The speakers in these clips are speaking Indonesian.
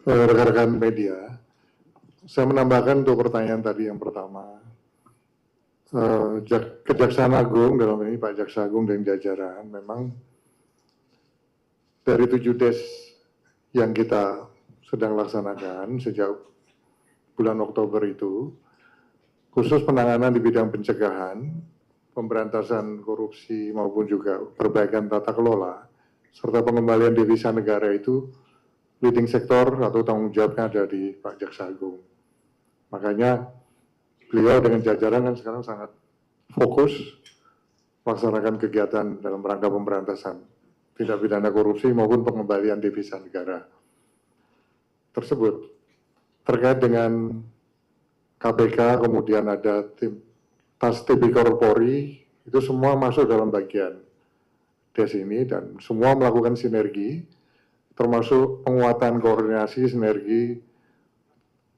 rekan-rekan media, saya menambahkan untuk pertanyaan tadi yang pertama. Kejaksaan Agung, dalam ini Pak Jaksa Agung dan jajaran, memang dari 7 des yang kita sedang laksanakan sejak bulan Oktober itu, khusus penanganan di bidang pencegahan, pemberantasan korupsi maupun juga perbaikan tata kelola, serta pengembalian devisa negara itu leading sektor atau tanggung jawabnya ada di Pak Jaksa Agung. Makanya beliau dengan jajaran kan sekarang sangat fokus melaksanakan kegiatan dalam rangka pemberantasan tindak pidana korupsi maupun pengembalian devisa negara tersebut. Terkait dengan KPK, kemudian ada tim Tas Tipikor Polri, itu semua masuk dalam bagian des ini dan semua melakukan sinergi, termasuk penguatan koordinasi, sinergi,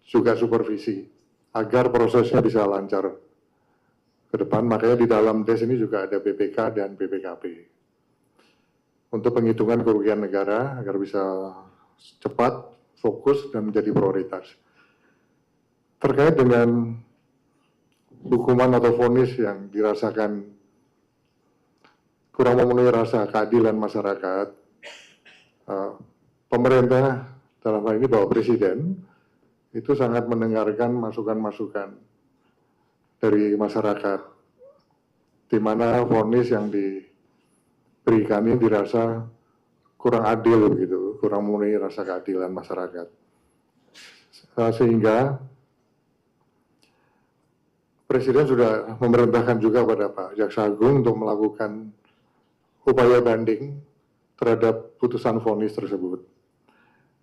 juga supervisi, agar prosesnya bisa lancar ke depan. Makanya di dalam des ini juga ada BPK dan BPKP untuk penghitungan kerugian negara agar bisa cepat, fokus, dan menjadi prioritas. Terkait dengan hukuman atau vonis yang dirasakan kurang memenuhi rasa keadilan masyarakat, pemerintah dalam hal ini Bapak Presiden itu sangat mendengarkan masukan-masukan dari masyarakat, di mana vonis yang diberikan ini dirasa kurang adil begitu, kurang memenuhi rasa keadilan masyarakat, sehingga Presiden sudah memerintahkan juga pada Pak Jaksa Agung untuk melakukan upaya banding terhadap putusan vonis tersebut.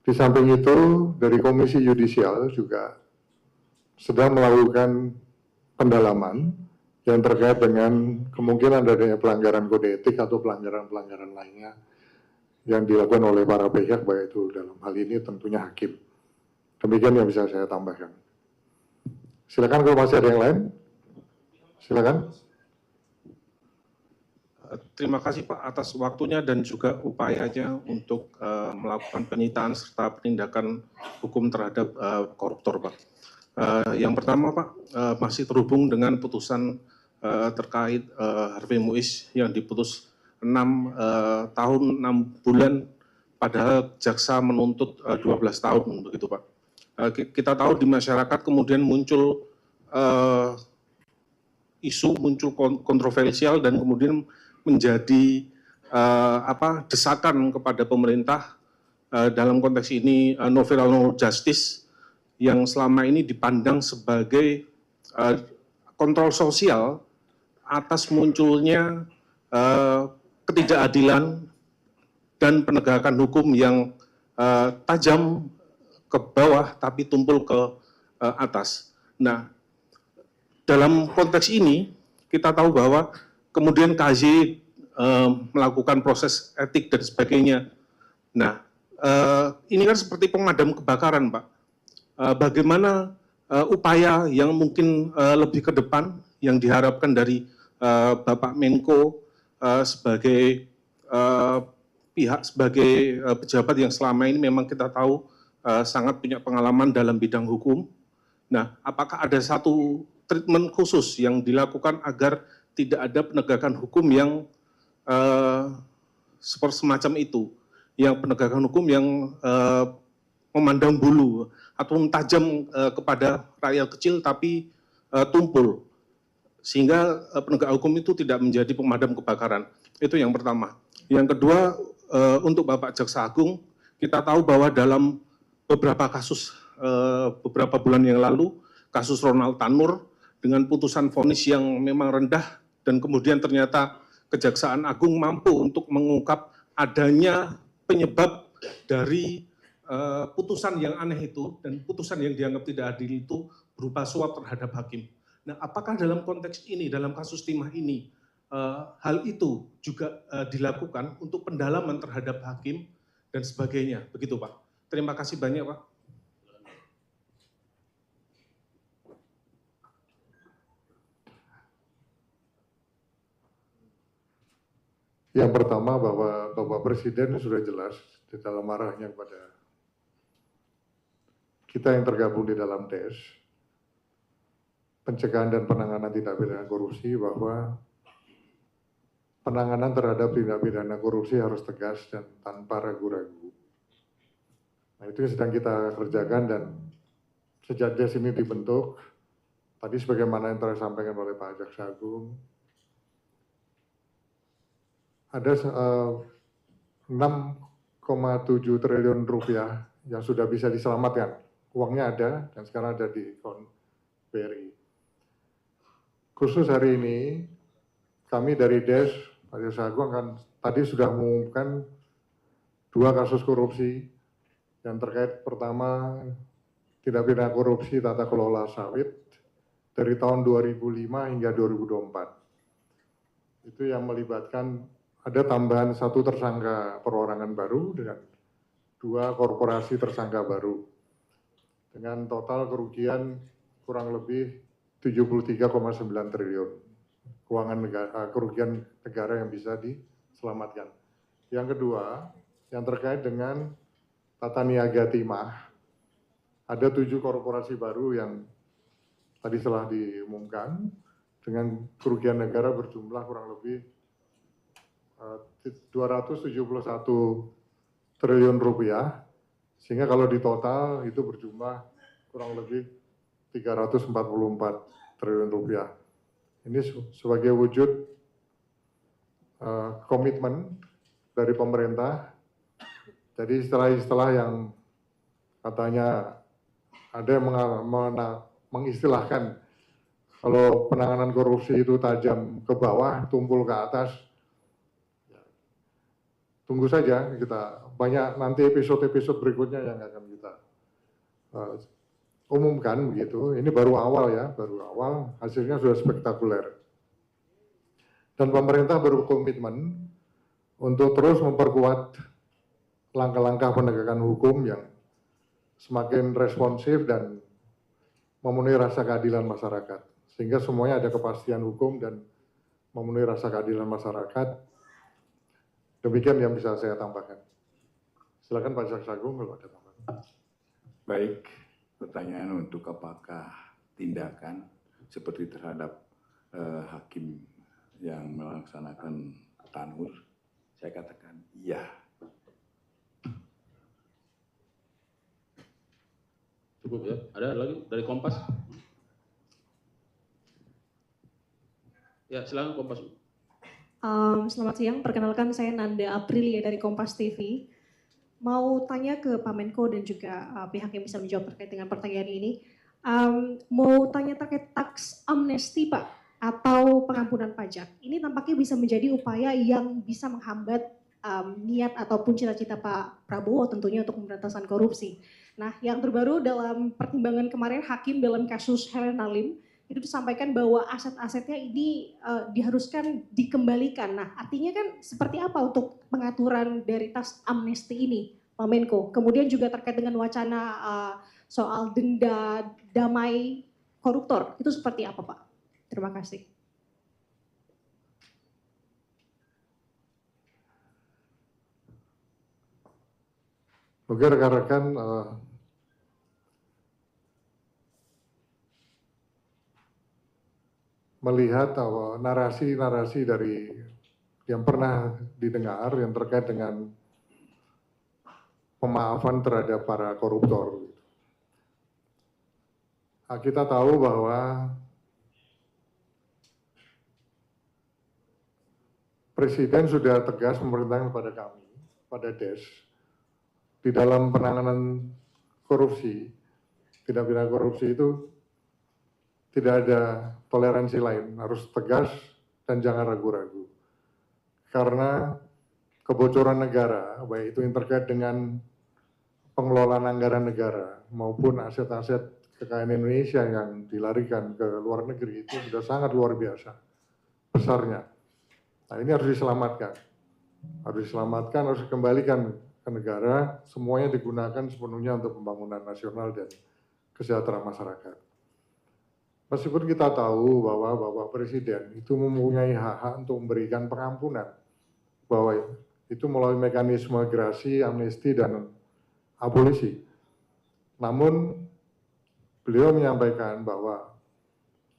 Di samping itu, dari Komisi Yudisial juga sedang melakukan pendalaman yang terkait dengan kemungkinan adanya pelanggaran kode etik atau pelanggaran-pelanggaran lainnya yang dilakukan oleh para pihak, baik itu dalam hal ini tentunya hakim. Demikian yang bisa saya tambahkan. Silakan kalau masih ada yang lain. Silakan. Terima kasih Pak atas waktunya dan juga upayanya untuk melakukan penyitaan serta penindakan hukum terhadap koruptor Pak. Yang pertama Pak, masih terhubung dengan putusan terkait Harvey Muiz yang diputus 6 tahun 6 bulan padahal jaksa menuntut 12 tahun begitu Pak. Kita tahu di masyarakat kemudian muncul isu, muncul kontroversial dan kemudian menjadi desakan kepada pemerintah dalam konteks ini no justice yang selama ini dipandang sebagai kontrol sosial atas munculnya ketidakadilan dan penegakan hukum yang tajam ke bawah tapi tumpul ke atas. Nah, dalam konteks ini kita tahu bahwa kemudian KJ melakukan proses etik dan sebagainya. Nah, ini kan seperti pemadam kebakaran, Pak. Bagaimana upaya yang mungkin lebih ke depan yang diharapkan dari Bapak Menko sebagai pihak, sebagai pejabat yang selama ini memang kita tahu sangat punya pengalaman dalam bidang hukum. Nah, apakah ada satu treatment khusus yang dilakukan agar tidak ada penegakan hukum yang seperti semacam itu, yang penegakan hukum yang memandang bulu atau tajam kepada rakyat kecil tapi tumpul, sehingga penegak hukum itu tidak menjadi pemadam kebakaran. Itu yang pertama. Yang kedua, untuk Bapak Jaksa Agung, kita tahu bahwa dalam beberapa kasus beberapa bulan yang lalu, kasus Ronald Tanur dengan putusan vonis yang memang rendah dan kemudian ternyata Kejaksaan Agung mampu untuk mengungkap adanya penyebab dari putusan yang aneh itu dan putusan yang dianggap tidak adil itu berupa suap terhadap hakim. Nah, apakah dalam konteks ini, dalam kasus timah ini, hal itu juga dilakukan untuk pendalaman terhadap hakim dan sebagainya, begitu Pak? Terima kasih banyak Pak. Yang pertama bahwa Bapak Presiden sudah jelas di dalam arahnya kepada kita yang tergabung di dalam DES, pencegahan dan penanganan tindak pidana korupsi, bahwa penanganan terhadap tindak pidana korupsi harus tegas dan tanpa ragu-ragu. Nah, itu yang sedang kita kerjakan, dan sejak DES ini dibentuk, tadi sebagaimana yang telah disampaikan oleh Pak Jaksa Agung, ada 6,7 triliun rupiah yang sudah bisa diselamatkan. Uangnya ada dan sekarang ada di akun BRI. Khusus hari ini, kami dari DES, Pak Jaksa Agung akan tadi sudah mengumumkan 2 kasus korupsi yang terkait pertama tindak pidana korupsi tata kelola sawit dari tahun 2005 hingga 2024. Itu yang melibatkan ada tambahan 1 tersangka perorangan baru dengan 2 korporasi tersangka baru dengan total kerugian kurang lebih 73,9 triliun kerugian negara yang bisa diselamatkan. Yang kedua, yang terkait dengan tata niaga timah, ada 7 korporasi baru yang tadi telah diumumkan dengan kerugian negara berjumlah kurang lebih 271 triliun rupiah, sehingga kalau di total itu berjumlah kurang lebih 344 triliun rupiah. Ini sebagai wujud komitmen dari pemerintah. Jadi istilah-istilah yang katanya ada yang mengistilahkan kalau penanganan korupsi itu tajam ke bawah, tumpul ke atas. Tunggu saja, kita banyak nanti episode-episode berikutnya yang akan kita umumkan begitu. Ini baru awal ya, baru awal, hasilnya sudah spektakuler. Dan pemerintah berkomitmen untuk terus memperkuat langkah-langkah penegakan hukum yang semakin responsif dan memenuhi rasa keadilan masyarakat. Sehingga semuanya ada kepastian hukum dan memenuhi rasa keadilan masyarakat. Demikian yang bisa saya tambahkan. Silakan Pak Jaksa Agung kalau ada tambahan. Baik, pertanyaan untuk apakah tindakan seperti terhadap hakim yang melaksanakan tanur, saya katakan iya. Cukup ya. Ada lagi dari Kompas? Ya, silakan Kompas. Selamat siang, perkenalkan saya Nanda Aprilia dari Kompas TV. Mau tanya ke Pak Menko dan juga pihak yang bisa menjawab terkait dengan pertanyaan ini. Mau tanya terkait tax amnesty Pak, atau pengampunan pajak. Ini tampaknya bisa menjadi upaya yang bisa menghambat niat ataupun cita-cita Pak Prabowo tentunya untuk pemberantasan korupsi. Nah, yang terbaru dalam pertimbangan kemarin hakim dalam kasus Helena Lim, itu disampaikan bahwa aset-asetnya ini diharuskan dikembalikan. Nah, artinya kan seperti apa untuk pengaturan dari tax amnesty ini, Pak Menko? Kemudian juga terkait dengan wacana soal denda damai koruptor, itu seperti apa Pak? Terima kasih. Oke rekan-rekan, melihat narasi-narasi dari yang pernah didengar yang terkait dengan pemaafan terhadap para koruptor. Nah, kita tahu bahwa Presiden sudah tegas memerintahkan kepada kami, pada DES, di dalam penanganan korupsi, tindak pidana korupsi itu tidak ada toleransi lain, harus tegas dan jangan ragu-ragu. Karena kebocoran negara, baik itu yang terkait dengan pengelolaan anggaran negara maupun aset-aset kekayaan Indonesia yang dilarikan ke luar negeri itu sudah sangat luar biasa besarnya. Nah ini harus diselamatkan, harus dikembalikan ke negara, semuanya digunakan sepenuhnya untuk pembangunan nasional dan kesejahteraan masyarakat. Meskipun kita tahu bahwa Bapak Presiden itu mempunyai hak untuk memberikan pengampunan, bahwa itu melalui mekanisme gerasi, amnesti, dan abolisi. Namun beliau menyampaikan bahwa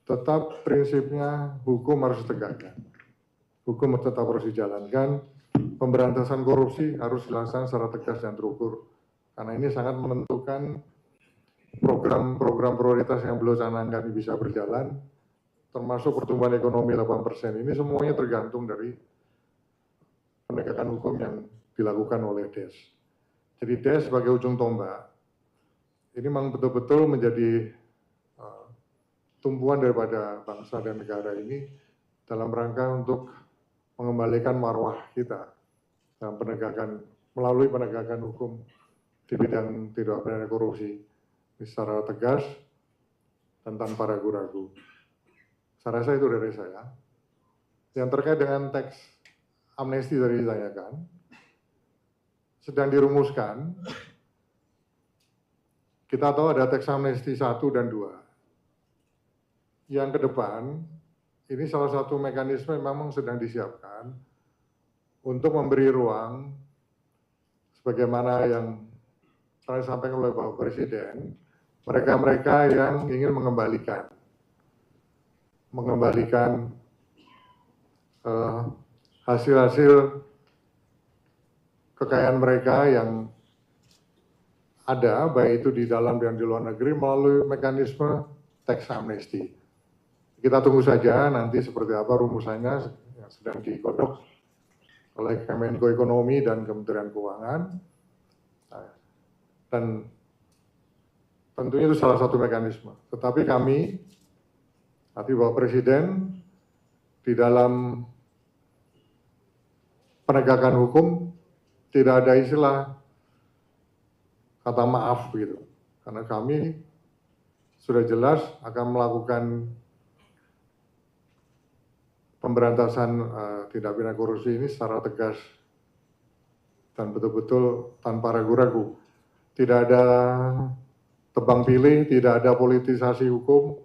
tetap prinsipnya hukum harus ditegakkan. Hukum tetap harus dijalankan, pemberantasan korupsi harus dilaksanakan secara tegas dan terukur. Karena ini sangat menentukan program-program prioritas yang beliau canangkan bisa berjalan, termasuk pertumbuhan ekonomi 8%. Ini semuanya tergantung dari penegakan hukum yang dilakukan oleh DES. Jadi DES sebagai ujung tombak, ini memang betul-betul menjadi tumpuan daripada bangsa dan negara ini dalam rangka untuk mengembalikan marwah kita dalam penegakan, melalui penegakan hukum di bidang tindak pidana korupsi secara tegas dan tanpa ragu-ragu. Saya rasa itu dari saya. Yang terkait dengan teks amnesti tadi ditanyakan, sedang dirumuskan. Kita tahu ada teks amnesti 1 dan 2. Yang ke depan, ini salah satu mekanisme yang memang sedang disiapkan untuk memberi ruang, sebagaimana yang saya sampaikan oleh Bapak Presiden, mereka-mereka yang ingin mengembalikan hasil-hasil kekayaan mereka yang ada, baik itu di dalam dan di luar negeri, melalui mekanisme tax amnesty. Kita tunggu saja nanti seperti apa rumusannya yang sedang digodok oleh Kemenko Ekonomi dan Kementerian Keuangan. Dan tentunya itu salah satu mekanisme. Tetapi kami, nanti Bapak Presiden, di dalam penegakan hukum tidak ada istilah kata maaf gitu. Karena kami sudah jelas akan melakukan pemberantasan tindak pidana korupsi ini secara tegas dan betul-betul tanpa ragu-ragu. Tidak ada tebang pilih, tidak ada politisasi hukum,